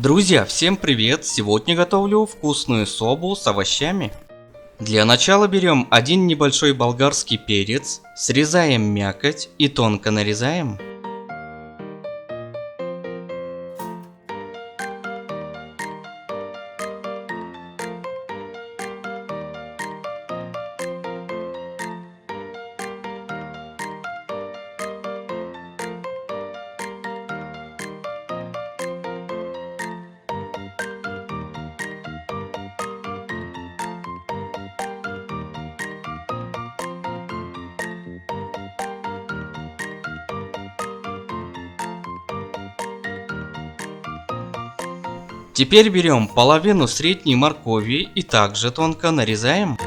Друзья, всем привет! Сегодня готовлю вкусную собу с овощами. Для начала берем один небольшой болгарский перец, срезаем мякоть и тонко нарезаем. Теперь берем половину средней моркови и также тонко нарезаем.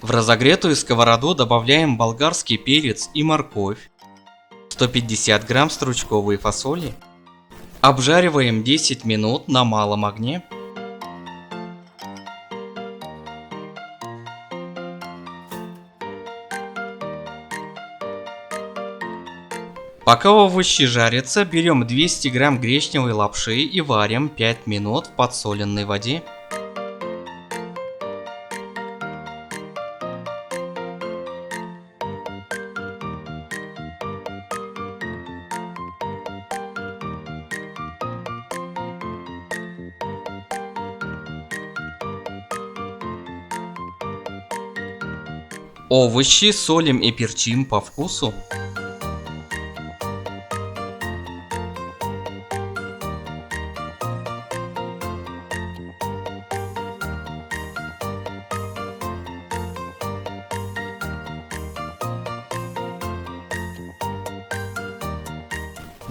В разогретую сковороду добавляем болгарский перец и морковь, 150 грамм стручковой фасоли. Обжариваем 10 минут на малом огне. Пока овощи жарятся, берем 200 грамм гречневой лапши и варим 5 минут в подсоленной воде. Овощи солим и перчим по вкусу.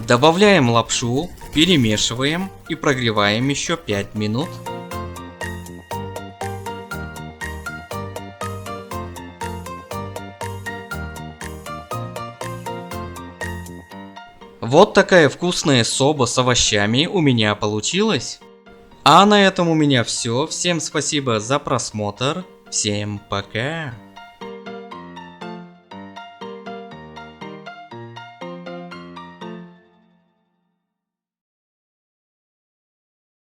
Добавляем лапшу, перемешиваем и прогреваем еще 5 минут. Вот такая вкусная соба с овощами у меня получилась. А на этом у меня все. Всем спасибо за просмотр. Всем пока.